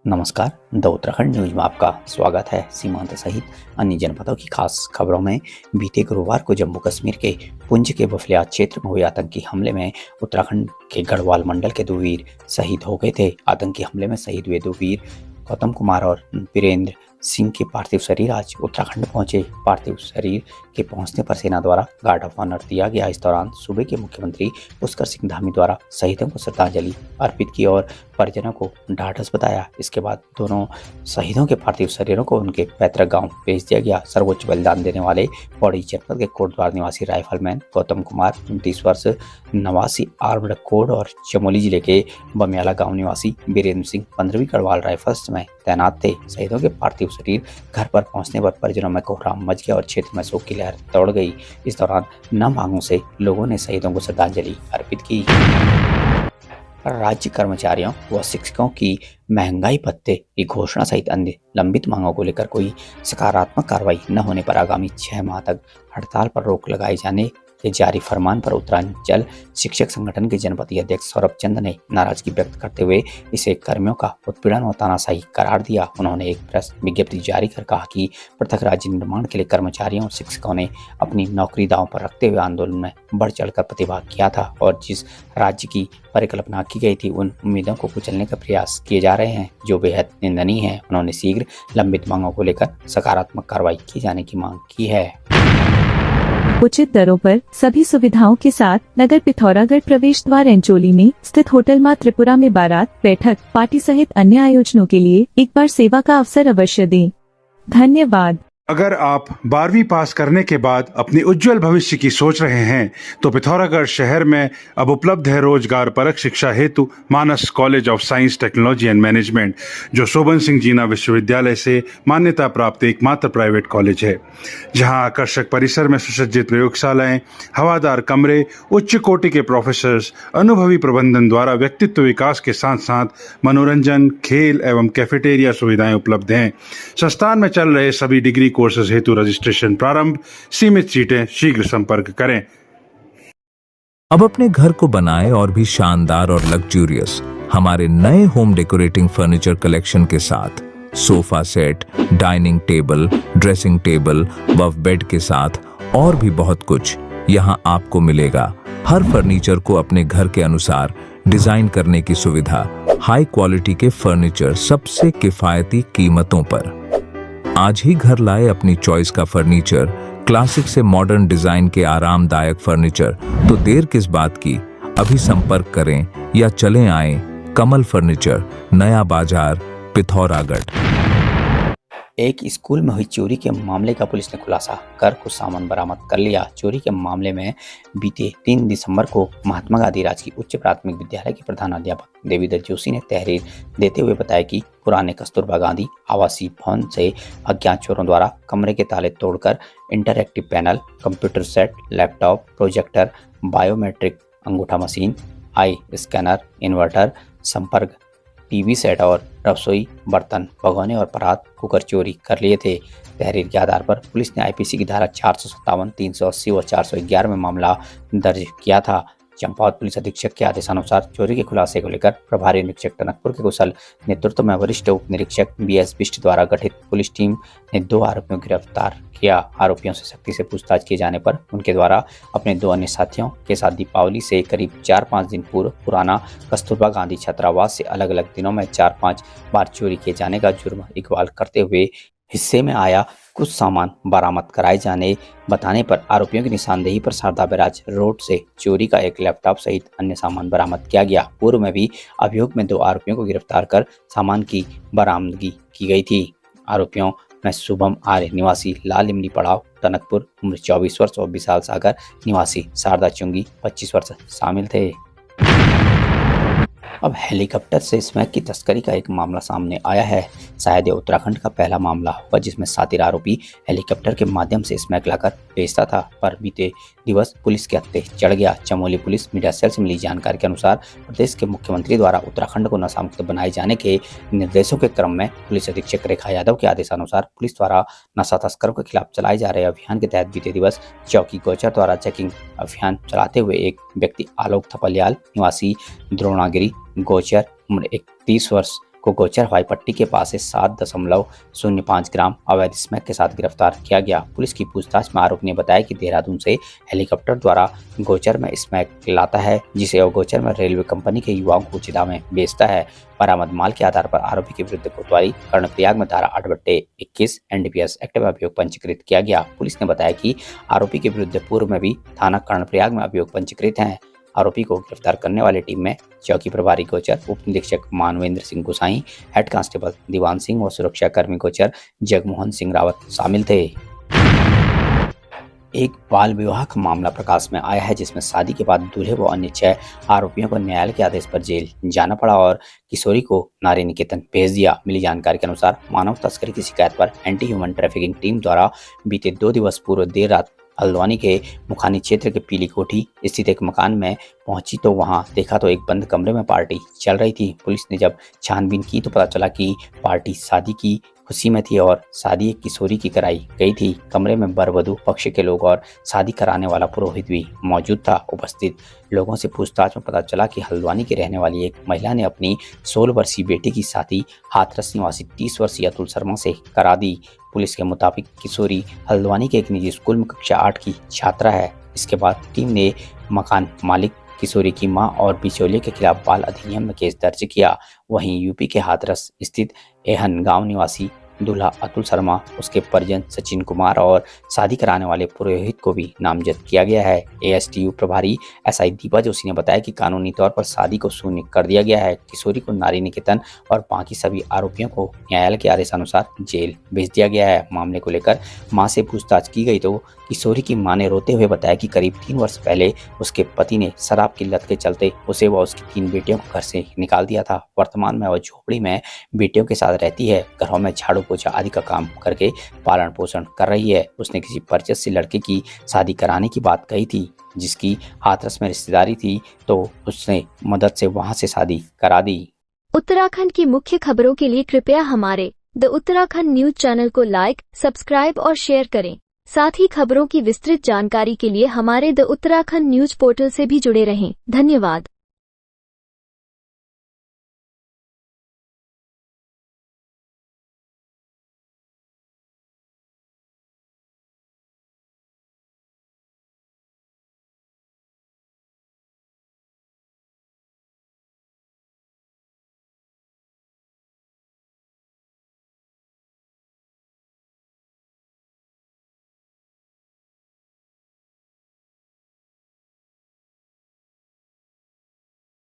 नमस्कार। The Uttarakhand news में आपका स्वागत है। सीमांत सहित अन्य जनपदों की खास खबरों में बीते गुरुवार को जम्मू कश्मीर के पुंछ के बफलियात क्षेत्र में हुए आतंकी हमले में उत्तराखंड के गढ़वाल मंडल के 2 वीर शहीद हो गए थे। आतंकी हमले में शहीद हुए 2 वीर गौतम कुमार और वीरेंद्र सिंह के पार्थिव शरीर आज उत्तराखंड पहुंचे। पार्थिव शरीर के पहुंचने पर सेना द्वारा गार्ड ऑफ ऑनर दिया गया। इस दौरान सूबे के मुख्यमंत्री पुष्कर सिंह धामी द्वारा शहीदों को श्रद्धांजलि अर्पित की और परिजनों को ढाढ़स बताया। इसके बाद दोनों शहीदों के पार्थिव शरीरों को उनके पैतृक गांव भेज दिया गया। सर्वोच्च बलिदान देने वाले पौड़ी जनपद के कोटद्वार निवासी राइफलमैन गौतम कुमार 29 वर्ष नवासी आर्म्ड कोड और चमोली जिले के बमियाला गांव निवासी वीरेंद्र सिंह 15वीं गढ़वाल राइफल्स में तैनात थे। शहीदों के पार्थिव शरीर घर पर पहुंचने पर परिजनों में कोहराम मच गया और क्षेत्र में शोक की लहर दौड़ गई। इस दौरान नम आंखों से लोगों ने शहीदों को श्रद्धांजलि अर्पित की। राज्य कर्मचारियों व शिक्षकों की महंगाई भत्ते की घोषणा सहित अन्य लंबित मांगों को लेकर कोई सकारात्मक कार्रवाई न होने पर आगामी 6 माह तक हड़ताल पर रोक लगाए जाने के जारी फरमान पर उत्तरांचल शिक्षक संगठन के जनपदीय अध्यक्ष सौरभ चंद ने नाराजगी व्यक्त करते हुए इसे कर्मियों का उत्पीड़न और तानाशाही करार दिया। उन्होंने एक प्रेस विज्ञप्ति जारी कर कहा कि पृथक राज्य निर्माण के लिए कर्मचारियों और शिक्षकों ने अपनी नौकरी दांव पर रखते हुए आंदोलन में बढ़ चढ़कर प्रतिभाग किया था और जिस राज्य की परिकल्पना की गई थी उन उम्मीदों को कुचलने का प्रयास किए जा रहे हैं, जो बेहद निंदनीय है। उन्होंने शीघ्र लंबित मांगों को लेकर सकारात्मक कार्रवाई किए जाने की मांग की है। उचित दरों पर सभी सुविधाओं के साथ नगर पिथौरागढ़ प्रवेश द्वार एंचोली में स्थित होटल मां त्रिपुरा में बारात, बैठक, पार्टी सहित अन्य आयोजनों के लिए एक बार सेवा का अवसर अवश्य दें। धन्यवाद। अगर आप 12वीं पास करने के बाद अपनी उज्जवल भविष्य की सोच रहे हैं तो पिथौरागढ़ शहर में अब उपलब्ध है रोजगार परक शिक्षा हेतु Manas college of science technology and management, जो शोभन सिंह जीना विश्वविद्यालय से मान्यता प्राप्त एकमात्र प्राइवेट कॉलेज है, जहां आकर्षक परिसर में सुसज्जित प्रयोगशालाएं, हवादार कमरे, उच्च कोटि के प्रोफेसर्स, अनुभवी प्रबंधन द्वारा व्यक्तित्व विकास के साथ साथ मनोरंजन, खेल एवं कैफेटेरिया सुविधाएं उपलब्ध हैं। संस्थान में चल रहे सभी डिग्री कोर्सेज हेतु रजिस्ट्रेशन प्रारंभ। सीमित सीटें, शीघ्र संपर्क करें। अब अपने घर को बनाएं और भी शानदार और लग्जूरियस हमारे नए होम डेकोरेटिंग फर्नीचर कलेक्शन के साथ। Sofa set, dining table, dressing table व बेड के साथ और भी बहुत कुछ यहाँ आपको मिलेगा। हर फर्नीचर को अपने घर के अनुसार डिजाइन करने की सुविधा। हाई क्वालिटी के फर्नीचर सबसे किफायती कीमतों पर। आज ही घर लाए अपनी चॉइस का फर्नीचर, क्लासिक से मॉडर्न डिजाइन के आरामदायक फर्नीचर। तो देर किस बात की, अभी संपर्क करें या चलें आए कमल फर्नीचर, नया बाजार, पिथौरागढ़। एक स्कूल में हुई चोरी के मामले का पुलिस ने खुलासा कर कुछ सामान बरामद कर लिया। चोरी के मामले में बीते 3 दिसंबर को महात्मा गांधी राजकीय उच्च प्राथमिक विद्यालय के प्रधानाध्यापक देवीदत्त जोशी ने तहरीर देते हुए बताया कि पुराने कस्तूरबा गांधी आवासीय भवन से अज्ञात चोरों द्वारा कमरे के ताले तोड़कर interactive panel, computer set, laptop, projector, biometric अंगूठा मशीन, आई स्कैनर, इन्वर्टर, संपर्क टीवी सेट और रसोई बर्तन, भगोने और परात कुकर चोरी कर लिए थे। तहरीर के आधार पर पुलिस ने आईपीसी की धारा 457, 380 और 411 में मामला दर्ज किया था। चंपावत पुलिस अधीक्षक के आदेशानुसार चोरी के खुलासे को लेकर प्रभारी निरीक्षक टनकपुर के कुशल नेतृत्व में वरिष्ठ उप निरीक्षक बीएस बिष्ट द्वारा गठित पुलिस टीम ने 2 आरोपियों को गिरफ्तार किया। आरोपियों से सख्ती से पूछताछ किए जाने पर उनके द्वारा अपने 2 अन्य साथियों के साथ दीपावली से करीब 4-5 दिन पूर्व पुराना कस्तूरबा गांधी छात्रावास से अलग अलग दिनों में 4-5 बार चोरी किए जाने का जुर्म इकबाल करते हुए हिस्से में आया कुछ सामान बरामद कराए जाने बताने पर आरोपियों की निशानदेही पर शारदा बैराज रोड से चोरी का एक लैपटॉप सहित अन्य सामान बरामद किया गया। पूर्व में भी अभियोग में 2 आरोपियों को गिरफ्तार कर सामान की बरामदगी की गई थी। आरोपियों में शुभम आर्य निवासी लाल इमली पड़ाव टनकपुर उम्र 24 वर्ष और विशाल सागर निवासी शारदा चुंगी 25 वर्ष शामिल थे। अब हेलीकॉप्टर से स्मैक की तस्करी का एक मामला सामने आया है। शायद ये उत्तराखंड का पहला मामला होगा जिसमें शातिर आरोपी हेलीकॉप्टर के माध्यम से स्मैक लाकर बेचता था, पर बीते दिवस पुलिस के हत्थे चढ़ गया। चमोली पुलिस मीडिया सेल से मिली जानकारी के अनुसार प्रदेश के मुख्यमंत्री द्वारा उत्तराखंड को नशा मुक्त बनाए जाने के निर्देशों के क्रम में पुलिस अधीक्षक रेखा यादव के आदेशानुसार पुलिस द्वारा नशा तस्करों के खिलाफ चलाए जा रहे अभियान के तहत बीते दिवस चौकी गोचर द्वारा चेकिंग अभियान चलाते हुए एक व्यक्ति आलोक थपलियाल निवासी द्रोणागिरी गोचर उम्र 31 वर्ष को गोचर हवाई पट्टी के पास से 7.05 ग्राम अवैध स्मैक के साथ गिरफ्तार किया गया। पुलिस की पूछताछ में आरोपी ने बताया कि देहरादून से हेलीकॉप्टर द्वारा गोचर में स्मैक लाता है, जिसे वो गोचर में रेलवे कंपनी के युवाओं को उचित दाम में बेचता है। बरामद माल के आधार पर आरोपी के विरुद्ध कोतवाली कर्णप्रयाग में धारा 8/21 NDPS एक्ट में अभियोग पंजीकृत किया गया। पुलिस ने बताया कि आरोपी के विरुद्ध पूर्व में भी थाना कर्णप्रयाग में अभियोग पंजीकृत हैं। आरोपी को गिरफ्तार करने वाली टीम में चौकी प्रभारी गोचर उप निरीक्षक मानवेंद्र सिंह गोसाई, हेड कांस्टेबल दीवान सिंह और सुरक्षा कर्मी गोचर जगमोहन सिंह रावत शामिल थे। एक बाल विवाह का मामला प्रकाश में आया है, जिसमें शादी के बाद दूल्हे व अन्य 6 आरोपियों को न्यायालय के आदेश पर जेल जाना पड़ा और किशोरी को नारी निकेतन भेज दिया। मिली जानकारी के अनुसार मानव तस्करी की शिकायत पर एंटी ह्यूमन ट्रैफिकिंग टीम द्वारा बीते 2 दिवस पूर्व देर रात हल्द्वानी के मुखानी क्षेत्र के पीली कोठी स्थित एक मकान में पहुंची तो वहां देखा तो एक बंद कमरे में पार्टी चल रही थी। पुलिस ने जब छानबीन की तो पता चला कि पार्टी शादी की खुशी में थी और शादी एक किशोरी की कराई गई थी। कमरे में वर वधू पक्ष के लोग और शादी कराने वाला पुरोहित भी मौजूद था। उपस्थित लोगों से पूछताछ में पता चला कि हल्द्वानी की रहने वाली एक महिला ने अपनी 16 वर्षीय बेटी की शादी हाथरस निवासी 30 वर्षीय अतुल शर्मा से करा दी। पुलिस के मुताबिक किशोरी हल्द्वानी के एक निजी स्कूल में कक्षा 8 की छात्रा है। इसके बाद टीम ने मकान मालिक, किशोरी की मां और बिचौलिए के खिलाफ बाल अधिनियम में केस दर्ज किया। वहीं यूपी के हाथरस स्थित एहन गांव निवासी दूल्हा अतुल शर्मा, उसके परिजन सचिन कुमार और शादी कराने वाले पुरोहित को भी नामजद किया गया है। ASTU प्रभारी SI दीपा जोशी ने बताया कि कानूनी तौर पर शादी को शून्य कर दिया गया है। किशोरी को नारी निकेतन और बाकी सभी आरोपियों को न्यायालय के आदेशानुसार जेल भेज दिया गया है। मामले को लेकर मां से पूछताछ की गई तो किशोरी की मां ने रोते हुए बताया कि करीब 3 वर्ष पहले उसके पति ने शराब की लत के चलते उसे व उसकी 3 बेटियों को घर से निकाल दिया था। वर्तमान में वह झोपड़ी में बेटियों के साथ रहती है। घरों में झाड़ू पोछा आदि का काम करके पालन पोषण कर रही है। उसने किसी परिचित से लड़के की शादी कराने की बात कही थी, जिसकी हाथरस में रिश्तेदारी थी, तो उसने मदद से वहां से शादी करा दी। उत्तराखंड की मुख्य खबरों के लिए कृपया हमारे द उत्तराखंड न्यूज चैनल को लाइक, सब्सक्राइब और शेयर करें। साथ ही खबरों की विस्तृत जानकारी के लिए हमारे द उत्तराखंड न्यूज पोर्टल से भी जुड़े रहें। धन्यवाद।